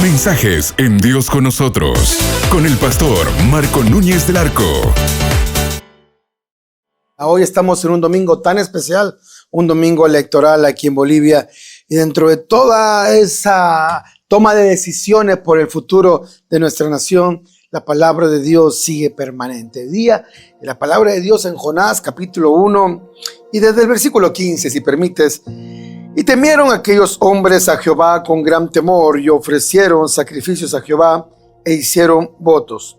Mensajes en Dios con nosotros, con el pastor Marco Núñez del Arco. Hoy estamos en un domingo tan especial, un domingo electoral aquí en Bolivia, y dentro de toda esa toma de decisiones por el futuro de nuestra nación, la palabra de Dios sigue permanente. La palabra de Dios en Jonás, capítulo 1, y desde el versículo 15, si permites. Y temieron aquellos hombres a Jehová con gran temor, y ofrecieron sacrificios a Jehová, e hicieron votos.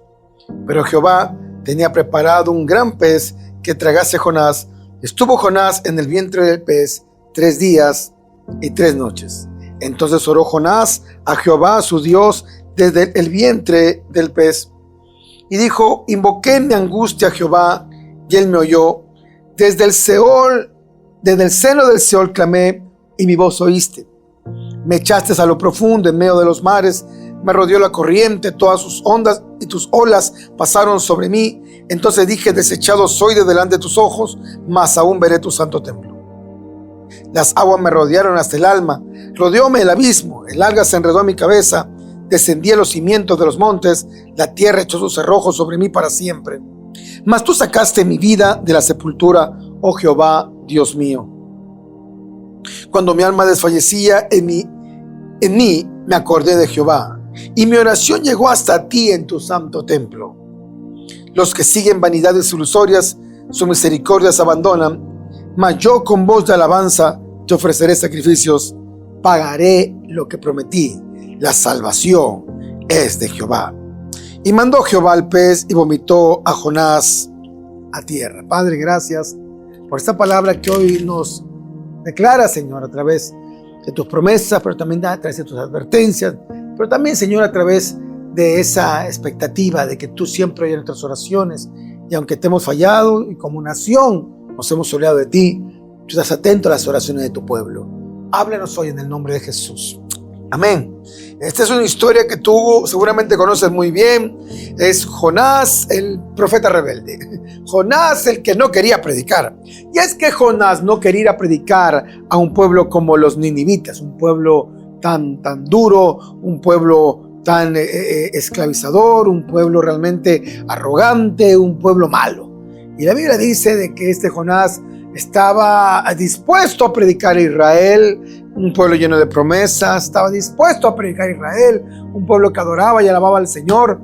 Pero Jehová tenía preparado un gran pez que tragase a Jonás. Estuvo Jonás en el vientre del pez 3 días y 3 noches. Entonces oró Jonás a Jehová su Dios desde el vientre del pez, y dijo: invoqué en mi angustia a Jehová, y él me oyó. Desde el seno del Seol clamé, y mi voz oíste. Me echaste a lo profundo en medio de los mares, me rodeó la corriente, todas sus ondas y tus olas pasaron sobre mí. Entonces dije: desechado soy de delante de tus ojos, mas aún veré tu santo templo. Las aguas me rodearon hasta el alma, rodeóme el abismo, el alga se enredó en mi cabeza, descendí a los cimientos de los montes, la tierra echó sus cerrojos sobre mí para siempre. Mas tú sacaste mi vida de la sepultura, oh Jehová, Dios mío. Cuando mi alma desfallecía en mí me acordé de Jehová, y mi oración llegó hasta ti en tu santo templo. Los que siguen vanidades ilusorias, sus misericordias abandonan, mas yo con voz de alabanza te ofreceré sacrificios, pagaré lo que prometí, la salvación es de Jehová. Y mandó Jehová al pez y vomitó a Jonás a tierra. Padre, gracias por esta palabra que hoy nos declara, Señor, a través de tus promesas, pero también a través de tus advertencias, pero también, Señor, a través de esa expectativa de que tú siempre oyes nuestras oraciones, y aunque te hemos fallado y como nación nos hemos olvidado de ti, tú estás atento a las oraciones de tu pueblo. Háblanos hoy en el nombre de Jesús. Amén. Esta es una historia que tú seguramente conoces muy bien. Es Jonás, el profeta rebelde. Jonás, el que no quería predicar. Y es que Jonás no quería ir a predicar a un pueblo como los ninivitas, un pueblo tan duro, un pueblo tan esclavizador, un pueblo realmente arrogante, un pueblo malo. Y la Biblia dice de que este Jonás estaba dispuesto a predicar a Israel, un pueblo lleno de promesas, estaba dispuesto a predicar a Israel, un pueblo que adoraba y alababa al Señor.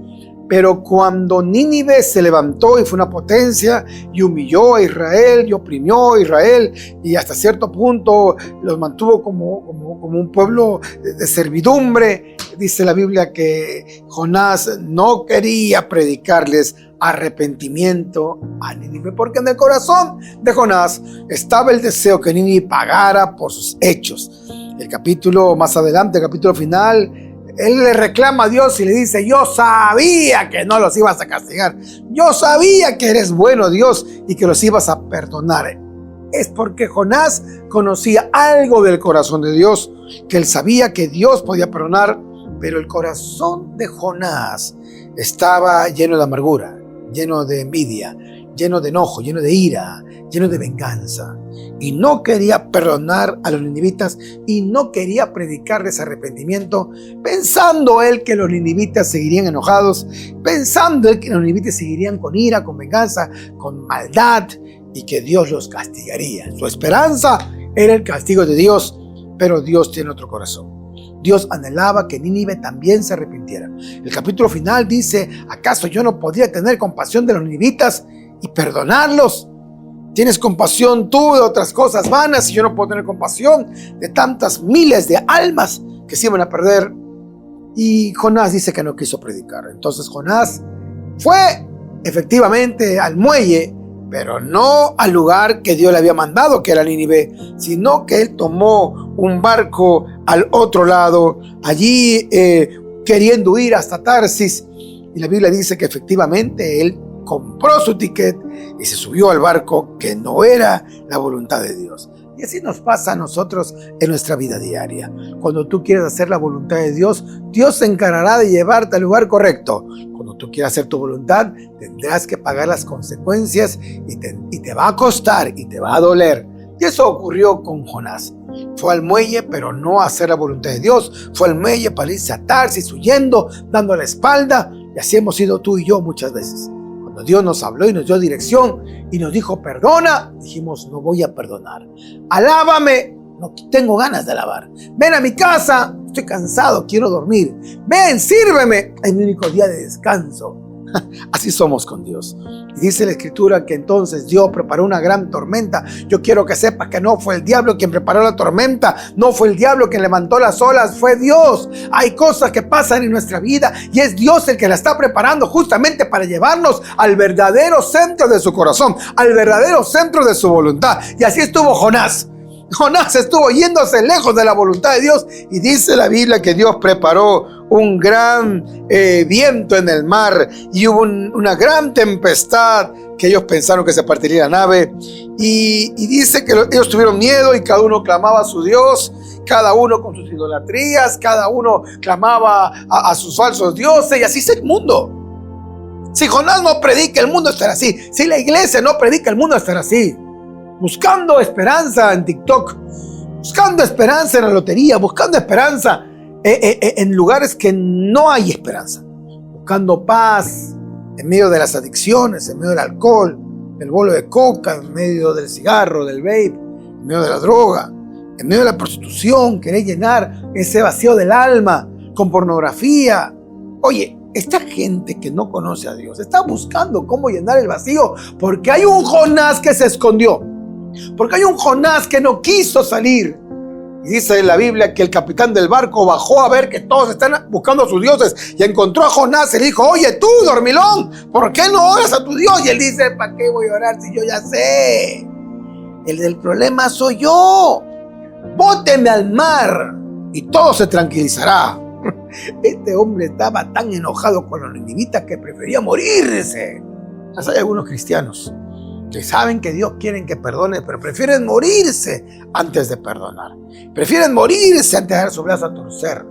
Pero cuando Nínive se levantó y fue una potencia y humilló a Israel y oprimió a Israel y hasta cierto punto los mantuvo como un pueblo de servidumbre, dice la Biblia que Jonás no quería predicarles arrepentimiento a Nínive, porque en el corazón de Jonás estaba el deseo que Nínive pagara por sus hechos. El capítulo más adelante, el capítulo final, él le reclama a Dios y le dice: yo sabía que no los ibas a castigar, yo sabía que eres bueno, Dios, y que los ibas a perdonar. Es porque Jonás conocía algo del corazón de Dios, que él sabía que Dios podía perdonar, pero el corazón de Jonás estaba lleno de amargura, lleno de envidia, lleno de enojo, lleno de ira, lleno de venganza. Y no quería perdonar a los ninivitas y no quería predicarles arrepentimiento, pensando él que los ninivitas seguirían enojados, pensando él que los ninivitas seguirían con ira, con venganza, con maldad, y que Dios los castigaría. Su esperanza era el castigo de Dios, pero Dios tiene otro corazón. Dios anhelaba que Nínive también se arrepintiera. El capítulo final dice: ¿acaso yo no podría tener compasión de los ninivitas y perdonarlos? ¿Tienes compasión tú de otras cosas vanas y yo no puedo tener compasión de tantas miles de almas que se iban a perder? Y Jonás dice que no quiso predicar. Entonces Jonás fue efectivamente al muelle, pero no al lugar que Dios le había mandado, que era Nínive, sino que él tomó un barco al otro lado, allí queriendo ir hasta Tarsis. Y la Biblia dice que efectivamente él compró su ticket y se subió al barco, que no era la voluntad de Dios. Y así nos pasa a nosotros en nuestra vida diaria. Cuando tú quieres hacer la voluntad de Dios, Dios se encargará de llevarte al lugar correcto. Cuando tú quieras hacer tu voluntad, tendrás que pagar las consecuencias y te va a costar y te va a doler. Y eso ocurrió con Jonás. Fue al muelle, pero no a hacer la voluntad de Dios. Fue al muelle para irse a Tarsis, huyendo, dando la espalda. Y así hemos sido tú y yo muchas veces. Cuando Dios nos habló y nos dio dirección y nos dijo perdona, dijimos no voy a perdonar. Alábame, no tengo ganas de alabar. Ven a mi casa, estoy cansado, quiero dormir. Ven, sírveme, es mi único día de descanso. Así somos con Dios. Y dice la Escritura que entonces Dios preparó una gran tormenta. Yo quiero que sepas que no fue el diablo quien preparó la tormenta, no fue el diablo quien levantó las olas, fue Dios. Hay cosas que pasan en nuestra vida y es Dios el que la está preparando justamente para llevarnos al verdadero centro de su corazón, al verdadero centro de su voluntad. Y así estuvo Jonás. Jonás estuvo yéndose lejos de la voluntad de Dios y dice la Biblia que Dios preparó un gran viento en el mar y hubo una gran tempestad que ellos pensaron que se partiría la nave y dice que ellos tuvieron miedo y cada uno clamaba a su Dios, cada uno con sus idolatrías, cada uno clamaba a sus falsos dioses y así es el mundo. Si Jonás no predica, el mundo estará así. Si la iglesia no predica, el mundo estará así. Buscando esperanza en TikTok, buscando esperanza en la lotería, buscando esperanza en lugares que no hay esperanza, buscando paz en medio de las adicciones, en medio del alcohol, del bolo de coca, en medio del cigarro, del vape, en medio de la droga, en medio de la prostitución, querer llenar ese vacío del alma con pornografía. Oye, esta gente que no conoce a Dios está buscando cómo llenar el vacío porque hay un Jonás que se escondió. Porque hay un Jonás que no quiso salir. Y dice en la Biblia que el capitán del barco bajó a ver que todos están buscando a sus dioses y encontró a Jonás y le dijo, oye tú, dormilón, ¿por qué no oras a tu Dios? Y él dice, ¿para qué voy a orar si yo ya sé? El del problema soy yo. Bóteme al mar y todo se tranquilizará. Este hombre estaba tan enojado con los ninivitas que prefería morirse. Hay algunos cristianos que saben que Dios quiere que perdone, pero prefieren morirse antes de perdonar. Prefieren morirse antes de dar su brazo a torcer.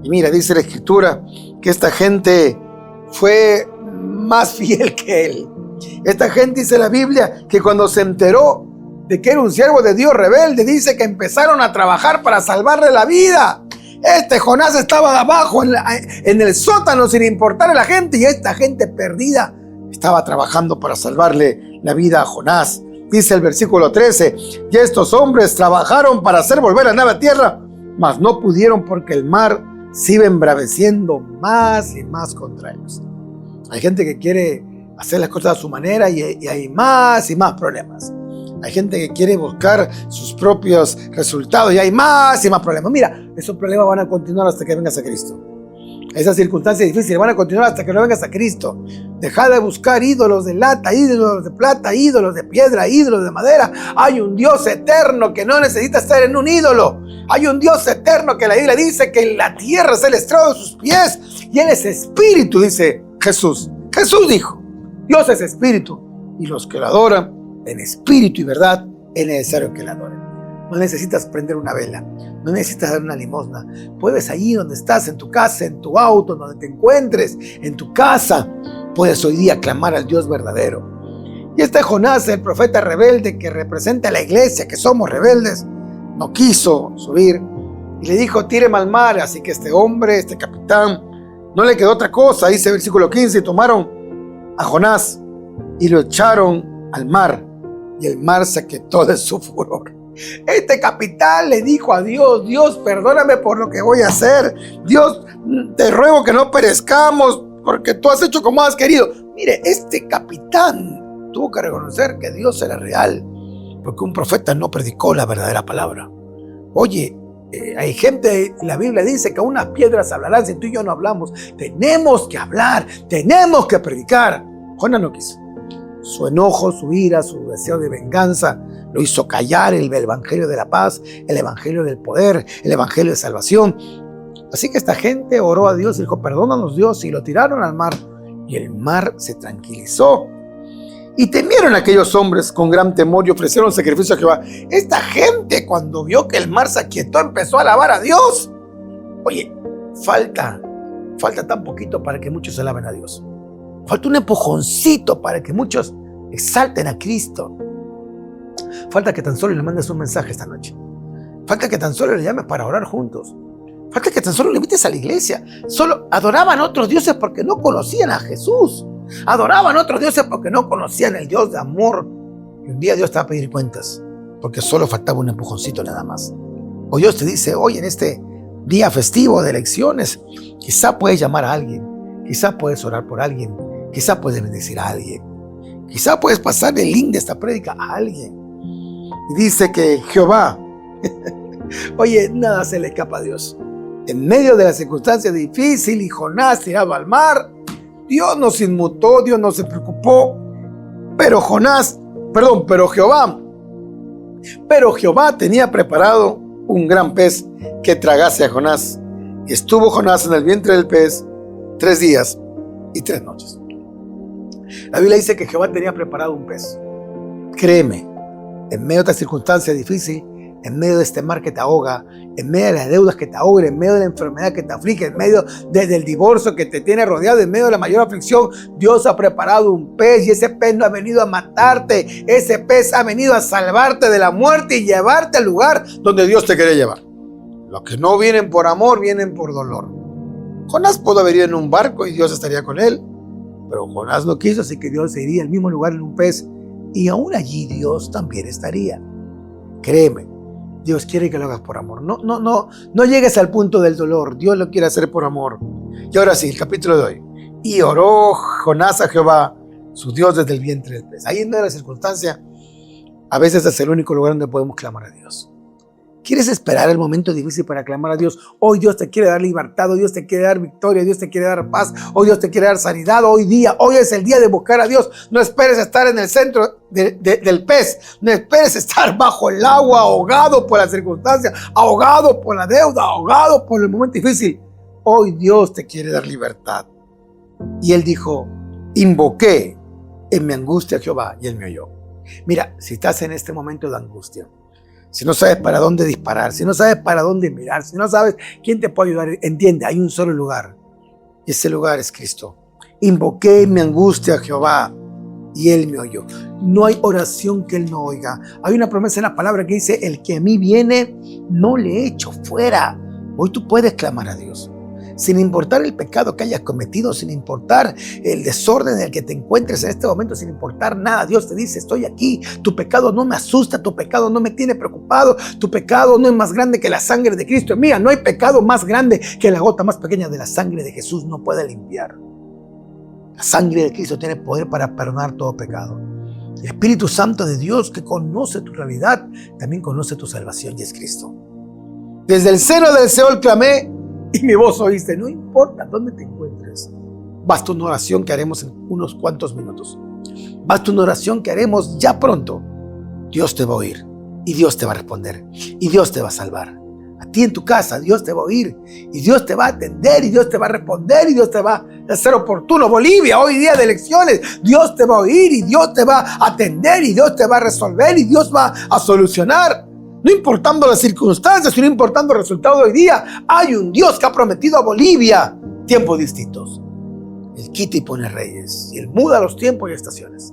Y mira, dice la Escritura que esta gente fue más fiel que él. Esta gente, dice la Biblia, que cuando se enteró de que era un siervo de Dios rebelde, dice que empezaron a trabajar para salvarle la vida. Este Jonás estaba abajo en el sótano sin importarle a la gente y esta gente perdida estaba trabajando para salvarle la vida a Jonás. Dice el versículo 13, y estos hombres trabajaron para hacer volver la nave a tierra, mas no pudieron porque el mar se iba embraveciendo más y más contra ellos. Hay gente que quiere hacer las cosas a su manera y hay más y más problemas. Hay gente que quiere buscar sus propios resultados y hay más y más problemas. Mira, esos problemas van a continuar hasta que vengas a Cristo. Esas circunstancias difíciles van a continuar hasta que no vengas a Cristo. Deja de buscar ídolos de lata, ídolos de plata, ídolos de piedra, ídolos de madera. Hay un Dios eterno que no necesita estar en un ídolo. Hay un Dios eterno que la Biblia dice que la tierra es el estrado de sus pies y Él es espíritu, dice Jesús. Jesús dijo, Dios es espíritu y los que lo adoran en espíritu y verdad es necesario que lo adoren. No necesitas prender una vela, no necesitas dar una limosna. Puedes allí donde estás, en tu casa, en tu auto, donde te encuentres, en tu casa, puedes hoy día clamar al Dios verdadero. Y este Jonás, el profeta rebelde que representa a la iglesia, que somos rebeldes, no quiso subir y le dijo, tíreme al mar. Así que este hombre, este capitán, no le quedó otra cosa, dice el versículo 15, y tomaron a Jonás y lo echaron al mar y el mar se quietó de su furor. Este capitán le dijo a Dios, Dios, perdóname por lo que voy a hacer. Dios, te ruego que no perezcamos porque tú has hecho como has querido. Mire, este capitán tuvo que reconocer que Dios era real porque un profeta no predicó la verdadera palabra. Oye, hay gente, la Biblia dice que unas piedras hablarán si tú y yo no hablamos. Tenemos que hablar, tenemos que predicar. Jonás no quiso. Su enojo, su ira, su deseo de venganza lo hizo callar el evangelio de la paz, el evangelio del poder, el evangelio de salvación. Así que esta gente oró a Dios y dijo, perdónanos Dios, y lo tiraron al mar y el mar se tranquilizó. Y temieron aquellos hombres con gran temor y ofrecieron sacrificio a Jehová. Esta gente cuando vio que el mar se aquietó empezó a alabar a Dios. Oye, falta tan poquito para que muchos alaben a Dios. Falta un empujoncito para que muchos exalten a Cristo. Falta que tan solo le mandes un mensaje esta noche. Falta que tan solo le llames para orar juntos. Falta que tan solo le invites a la iglesia. Solo adoraban a otros dioses porque no conocían a Jesús. Adoraban a otros dioses porque no conocían el Dios de amor. Y un día Dios te va a pedir cuentas porque solo faltaba un empujoncito nada más. O Dios te dice, hoy en este día festivo de elecciones, quizá puedes llamar a alguien, quizá puedes orar por alguien, quizá puedes bendecir a alguien, quizá puedes pasar el link de esta prédica a alguien. Y dice que Jehová, oye, nada se le escapa a Dios. En medio de la circunstancia difícil y Jonás tirado al mar, Dios no se inmutó, Dios no se preocupó, pero Jehová tenía preparado un gran pez que tragase a Jonás. Y estuvo Jonás en el vientre del pez 3 días y 3 noches. La Biblia dice que Jehová tenía preparado un pez. Créeme, en medio de esta circunstancia difícil, en medio de este mar que te ahoga, en medio de las deudas que te ahogan, en medio de la enfermedad que te aflige, en medio del divorcio que te tiene rodeado, en medio de la mayor aflicción, Dios ha preparado un pez y ese pez no ha venido a matarte, ese pez ha venido a salvarte de la muerte y llevarte al lugar donde Dios te quiere llevar. Los que no vienen por amor, vienen por dolor. Jonás pudo haber ido en un barco y Dios estaría con él, pero Jonás no quiso, así que Dios se iría al mismo lugar en un pez y aún allí Dios también estaría. Créeme, Dios quiere que lo hagas por amor. No llegues al punto del dolor. Dios lo quiere hacer por amor. Y ahora sí, el capítulo de hoy. Y oró Jonás a Jehová, su Dios, desde el vientre del pez. Ahí en medio de la circunstancia, a veces es el único lugar donde podemos clamar a Dios. ¿Quieres esperar el momento difícil para clamar a Dios? Hoy Dios te quiere dar libertad, hoy Dios te quiere dar victoria, Dios te quiere dar paz, hoy Dios te quiere dar sanidad, hoy es el día de buscar a Dios. No esperes estar en el centro del pez, no esperes estar bajo el agua, ahogado por las circunstancias, ahogado por la deuda, ahogado por el momento difícil. Hoy Dios te quiere dar libertad. Y él dijo, invoqué en mi angustia a Jehová y él me oyó. Mira, si estás en este momento de angustia, si no sabes para dónde disparar, si no sabes para dónde mirar, si no sabes quién te puede ayudar, entiende, hay un solo lugar. Y ese lugar es Cristo. Invoqué en mi angustia a Jehová y él me oyó. No hay oración que él no oiga. Hay una promesa en la palabra que dice, el que a mí viene, no le echo fuera. Hoy tú puedes clamar a Dios. Sin importar el pecado que hayas cometido, sin importar el desorden en el que te encuentres en este momento, sin importar nada, Dios te dice, estoy aquí, tu pecado no me asusta, tu pecado no me tiene preocupado, tu pecado no es más grande que la sangre de Cristo. Mira, no hay pecado más grande que la gota más pequeña de la sangre de Jesús no puede limpiar. La sangre de Cristo tiene poder para perdonar todo pecado. El Espíritu Santo de Dios, que conoce tu realidad, también conoce tu salvación y es Cristo. Desde el seno del Seol clamé, y mi voz oíste. No importa dónde te encuentres. Basta una oración que haremos en unos cuantos minutos. Basta una oración que haremos ya pronto. Dios te va a oír y Dios te va a responder y Dios te va a salvar. A ti en tu casa Dios te va a oír y Dios te va a atender y Dios te va a responder y Dios te va a ser oportuno. Bolivia, hoy día de elecciones, Dios te va a oír y Dios te va a atender y Dios te va a resolver y Dios va a solucionar. No importando las circunstancias, sino importando el resultado de hoy día, hay un Dios que ha prometido a Bolivia tiempos distintos. Él quita y pone reyes, y Él muda los tiempos y estaciones.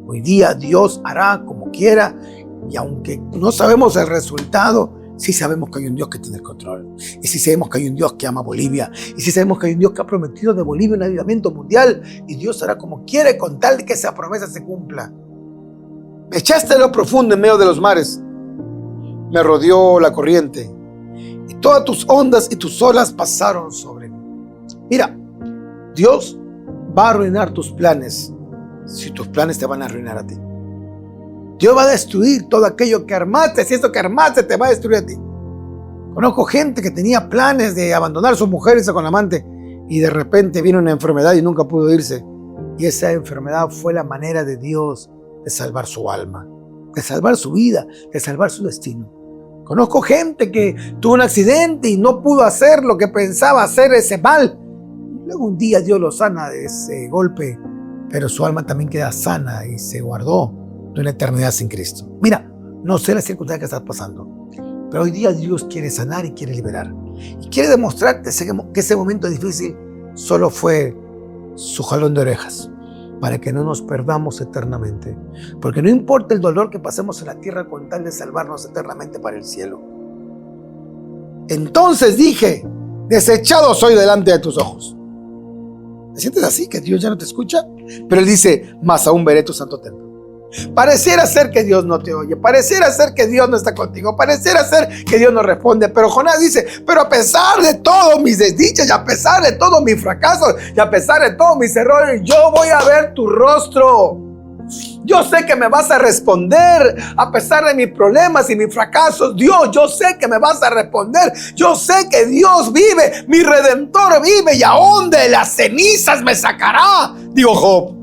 Hoy día Dios hará como quiera, y aunque no sabemos el resultado, sí sabemos que hay un Dios que tiene el control. Y sí sabemos que hay un Dios que ama a Bolivia. Y sí sabemos que hay un Dios que ha prometido de Bolivia un avivamiento mundial, y Dios hará como quiere con tal de que esa promesa se cumpla. Me echaste en lo profundo en medio de los mares. Me rodeó la corriente y todas tus ondas y tus olas pasaron sobre mí. Mira, Dios va a arruinar tus planes si tus planes te van a arruinar a ti. Dios va a destruir todo aquello que armaste, si esto que armaste te va a destruir a ti. Conozco gente que tenía planes de abandonar a su mujer y irse con la amante y de repente vino una enfermedad y nunca pudo irse. Y esa enfermedad fue la manera de Dios de salvar su alma, de salvar su vida, de salvar su destino. Conozco gente que tuvo un accidente y no pudo hacer lo que pensaba hacer ese mal. Luego un día Dios lo sana de ese golpe, pero su alma también queda sana y se guardó de una eternidad sin Cristo. Mira, no sé la circunstancia que estás pasando, pero hoy día Dios quiere sanar y quiere liberar. Y quiere demostrarte que ese momento difícil solo fue su jalón de orejas, para que no nos perdamos eternamente. Porque no importa el dolor que pasemos en la tierra con tal de salvarnos eternamente para el cielo. Entonces dije, desechado soy delante de tus ojos. ¿Te sientes así, que Dios ya no te escucha? Pero él dice, mas aún veré tu santo templo. Pareciera ser que Dios no te oye, pareciera ser que Dios no está contigo, pareciera ser que Dios no responde, pero Jonás dice, pero a pesar de todos mis desdichas y a pesar de todos mis fracasos y a pesar de todos mis errores, yo voy a ver tu rostro. Yo sé que me vas a responder a pesar de mis problemas y mis fracasos. Dios, yo sé que me vas a responder. Yo sé que Dios vive, mi Redentor vive y aún de las cenizas me sacará, dijo Job.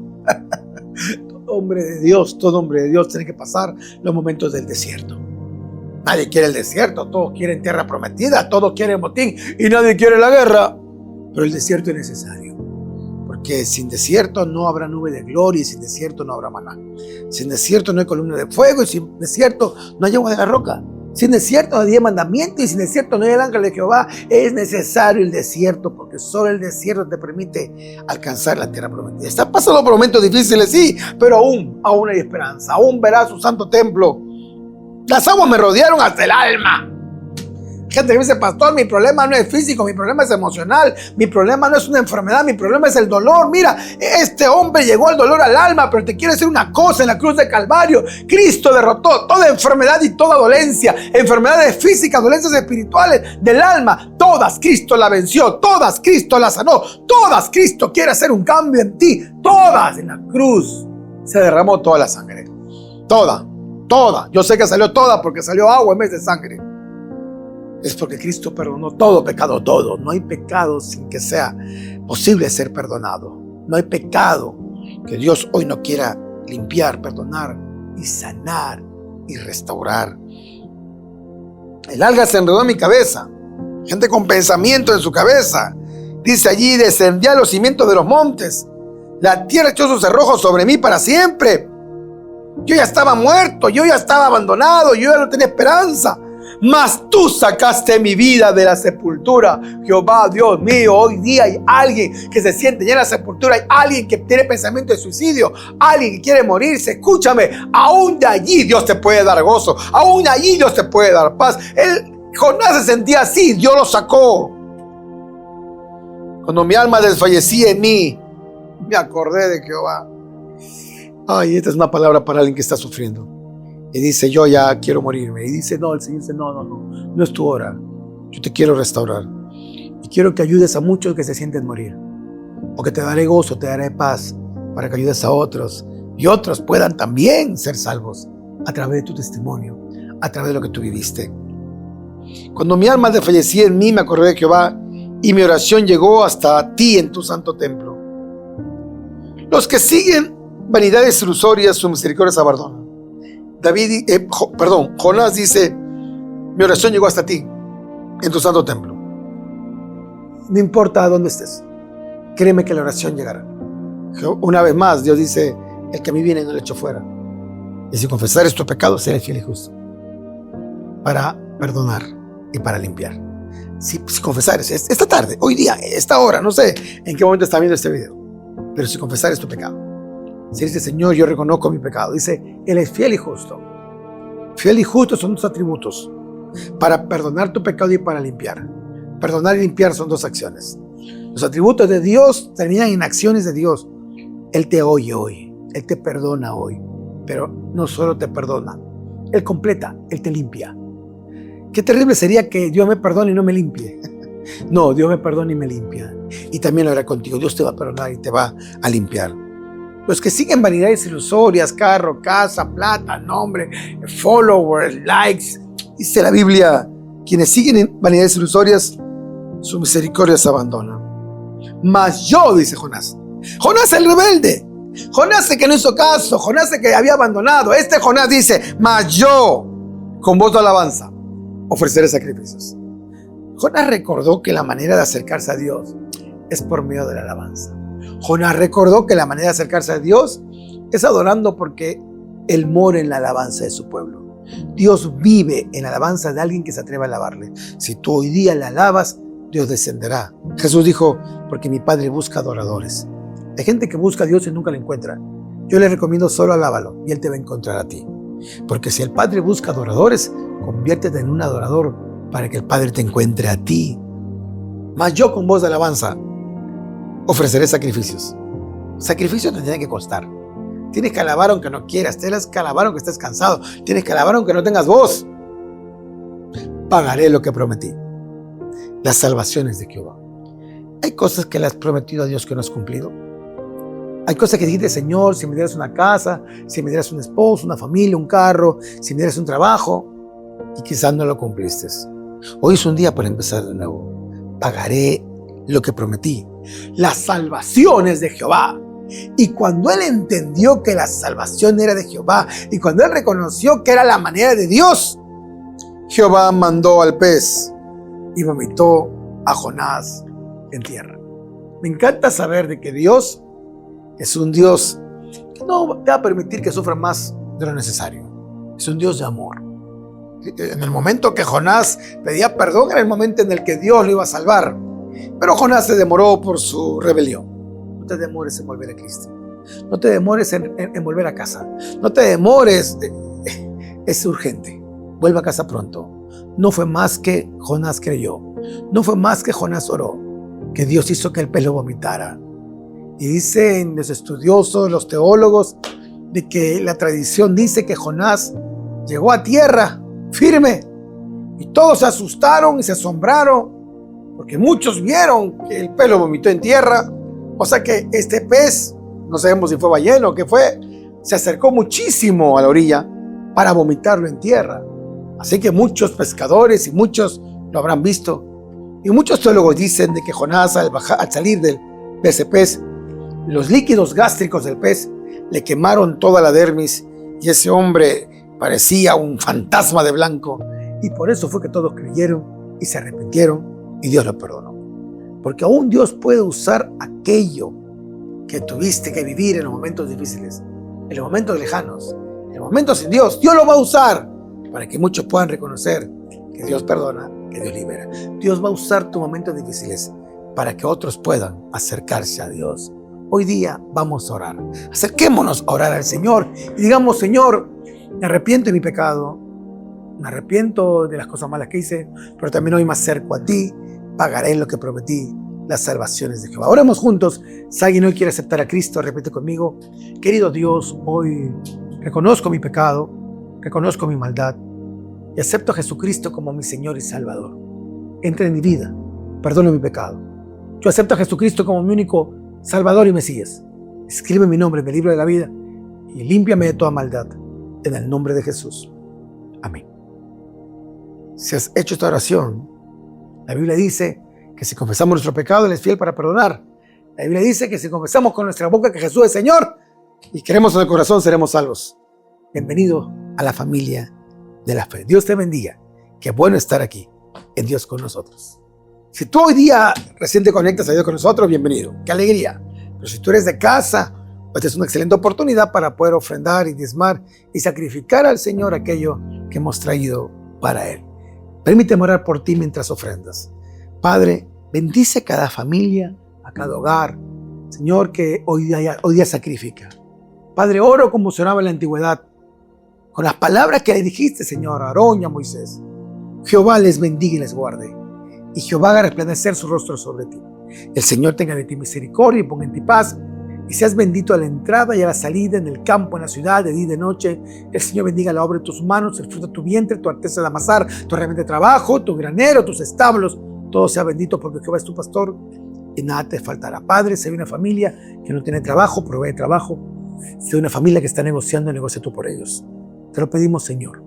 Todo hombre de Dios tiene que pasar los momentos del desierto. Nadie quiere el desierto, todos quieren tierra prometida, todos quieren botín y nadie quiere la guerra. Pero el desierto es necesario. Porque sin desierto no habrá nube de gloria y sin desierto no habrá maná. Sin desierto no hay columna de fuego y sin desierto no hay agua de la roca. Sin desierto no hay 10 mandamientos y sin desierto no hay el ángel de Jehová. Es necesario el desierto porque solo el desierto te permite alcanzar la tierra prometida. Está pasando por momentos difíciles, sí, pero aún hay esperanza. Aún verás su santo templo. Las aguas me rodearon hasta el alma. Gente que me dice, pastor, mi problema no es físico, mi problema es emocional, mi problema no es una enfermedad, mi problema es el dolor. Mira, este hombre llegó al dolor al alma, pero te quiero decir una cosa, en la cruz de Calvario, Cristo derrotó toda enfermedad y toda dolencia, enfermedades físicas, dolencias espirituales del alma, todas Cristo la venció, todas Cristo la sanó, todas Cristo quiere hacer un cambio en ti, todas en la cruz se derramó toda la sangre, toda, yo sé que salió toda porque salió agua en vez de sangre. Es porque Cristo perdonó todo pecado, todo. No hay pecado sin que sea posible ser perdonado. No hay pecado que Dios hoy no quiera limpiar, perdonar y sanar y restaurar. El alga se enredó en mi cabeza. Gente con pensamiento en su cabeza. Dice allí, descendí a los cimientos de los montes. La tierra echó sus cerrojos sobre mí para siempre. Yo ya estaba muerto, yo ya estaba abandonado, yo ya no tenía esperanza. Mas tú sacaste mi vida de la sepultura. Jehová, Dios mío, hoy día hay alguien que se siente ya en la sepultura. Hay alguien que tiene pensamiento de suicidio. Alguien que quiere morirse. Escúchame, aún de allí Dios te puede dar gozo. Aún de allí Dios te puede dar paz. Jonás se sentía así, Dios lo sacó. Cuando mi alma desfallecía en mí, me acordé de Jehová. Ay, esta es una palabra para alguien que está sufriendo. Y dice, yo ya quiero morirme. Y dice, no, el Señor dice, no es tu hora. Yo te quiero restaurar. Y quiero que ayudes a muchos que se sienten morir. Porque te daré gozo, te daré paz, para que ayudes a otros. Y otros puedan también ser salvos a través de tu testimonio, a través de lo que tú viviste. Cuando mi alma desfallecía en mí, me acordé de Jehová, y mi oración llegó hasta ti en tu santo templo. Los que siguen vanidades ilusorias, su misericordia se abandona. Jonás dice, mi oración llegó hasta ti, en tu santo templo. No importa dónde estés, créeme que la oración llegará. Una vez más, Dios dice, el que a mí viene no le echo fuera. Y si confesares tu pecado, seré fiel y justo para perdonar y para limpiar. Si confesares, esta tarde, hoy día, esta hora, no sé en qué momento está viendo este video, pero si confesares tu pecado, si dice, Señor, yo reconozco mi pecado, dice, Él es fiel y justo. Fiel y justo son dos atributos para perdonar tu pecado y para limpiar. Perdonar y limpiar son dos acciones. Los atributos de Dios terminan en acciones de Dios. Él te oye hoy, Él te perdona hoy, pero no solo te perdona, Él completa, Él te limpia. Qué terrible sería que Dios me perdone y no me limpie. No, Dios me perdona y me limpia. Y también lo hará contigo. Dios te va a perdonar y te va a limpiar. Los que siguen vanidades ilusorias, carro, casa, plata, nombre, followers, likes, dice la Biblia, quienes siguen en vanidades ilusorias, su misericordia se abandona. Mas yo, dice Jonás el rebelde, Jonás el que no hizo caso, Jonás el que había abandonado, Jonás dice, mas yo, con voz de alabanza, ofreceré sacrificios. Jonás recordó que la manera de acercarse a Dios es por medio de la alabanza. Jonás recordó que la manera de acercarse a Dios es adorando, porque Él mora en la alabanza de su pueblo. Dios vive en la alabanza de alguien que se atreve a alabarle. Si tú hoy día le alabas, Dios descenderá. Jesús dijo, porque mi Padre busca adoradores. Hay gente que busca a Dios y nunca lo encuentra. Yo le recomiendo solo alábalo y Él te va a encontrar a ti. Porque si el Padre busca adoradores, conviértete en un adorador para que el Padre te encuentre a ti. Mas yo con voz de alabanza ofreceré sacrificios. Sacrificios te tienen que costar. Tienes que alabar aunque no quieras. Tienes que alabar aunque estés cansado. Tienes que alabar aunque no tengas voz. Pagaré lo que prometí. Las salvaciones de Jehová. Hay cosas que le has prometido a Dios que no has cumplido. Hay cosas que dijiste: Señor, si me dieras una casa, si me dieras un esposo, una familia, un carro, si me dieras un trabajo, y quizás no lo cumpliste. Hoy es un día para empezar de nuevo. Pagaré lo que prometí. Las salvaciones de Jehová. Y cuando él entendió que la salvación era de Jehová, y cuando él reconoció que era la manera de Dios, Jehová mandó al pez y vomitó a Jonás en tierra. Me encanta saber de que Dios es un Dios que no te va a permitir que sufra más de lo necesario. Es un Dios de amor. En el momento que Jonás pedía perdón, era el momento en el que Dios lo iba a salvar. Pero Jonás se demoró por su rebelión. No te demores en volver a Cristo. No te demores en volver a casa. No te demores. Es urgente. Vuelva a casa pronto. No fue más que Jonás creyó. No fue más que Jonás oró, que Dios hizo que el pez lo vomitara. Y dicen los estudiosos, los teólogos, de que la tradición dice que Jonás llegó a tierra firme. Y todos se asustaron y se asombraron, porque muchos vieron que el pez lo vomitó en tierra. O sea que este pez, no sabemos si fue ballena o qué fue, se acercó muchísimo a la orilla para vomitarlo en tierra. Así que muchos pescadores y muchos lo habrán visto. Y muchos teólogos dicen de que Jonás, al salir de ese pez, los líquidos gástricos del pez le quemaron toda la dermis y ese hombre parecía un fantasma de blanco. Y por eso fue que todos creyeron y se arrepintieron y Dios lo perdonó. Porque aún Dios puede usar aquello que tuviste que vivir en los momentos difíciles, en los momentos lejanos, en los momentos sin Dios. Dios lo va a usar para que muchos puedan reconocer que Dios perdona, que Dios libera. Dios va a usar tus momentos difíciles para que otros puedan acercarse a Dios. Hoy día vamos a orar. Acerquémonos a orar al Señor y digamos: Señor, me arrepiento de mi pecado, me arrepiento de las cosas malas que hice, pero también hoy me acerco a ti. Pagaré lo que prometí, las salvaciones de Jehová. Oremos juntos. Si alguien hoy quiere aceptar a Cristo, repite conmigo: querido Dios, hoy reconozco mi pecado, reconozco mi maldad y acepto a Jesucristo como mi Señor y Salvador. Entra en mi vida, perdona mi pecado. Yo acepto a Jesucristo como mi único Salvador y Mesías. Escribe mi nombre en el libro de la vida y límpiame de toda maldad, en el nombre de Jesús. Amén. Si has hecho esta oración, la Biblia dice que si confesamos nuestro pecado, Él es fiel para perdonar. La Biblia dice que si confesamos con nuestra boca que Jesús es Señor y queremos en el corazón, seremos salvos. Bienvenido a la familia de la fe. Dios te bendiga. Qué bueno estar aquí en Dios con nosotros. Si tú hoy día recién te conectas a Dios con nosotros, bienvenido. Qué alegría. Pero si tú eres de casa, esta es una excelente oportunidad para poder ofrendar y diezmar y sacrificar al Señor aquello que hemos traído para Él. Permíteme orar por ti mientras ofrendas. Padre, bendice a cada familia, a cada hogar, Señor, que hoy día sacrifica. Padre, oro como se oraba en la antigüedad, con las palabras que le dijiste, Señor, a Aarón y a Moisés. Jehová les bendiga y les guarde, y Jehová haga resplandecer su rostro sobre ti. El Señor tenga de ti misericordia y ponga en ti paz, y seas bendito a la entrada y a la salida, en el campo, en la ciudad, de día y de noche. El Señor bendiga la obra de tus manos, el fruto de tu vientre, tu arteza de amasar, tu herramienta de trabajo, tu granero, tus establos. Todo sea bendito porque Jehová es tu pastor y nada te faltará. Padre, si hay una familia que no tiene trabajo, provee trabajo. Si hay una familia que está negociando, negocia tú por ellos. Te lo pedimos, Señor.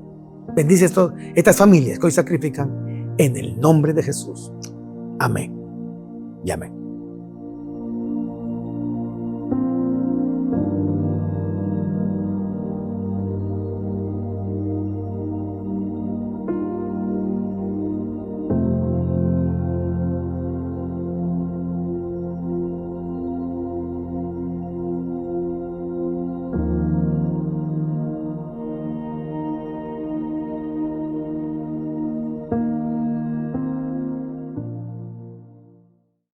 Bendice estas familias que hoy sacrifican en el nombre de Jesús. Amén y amén.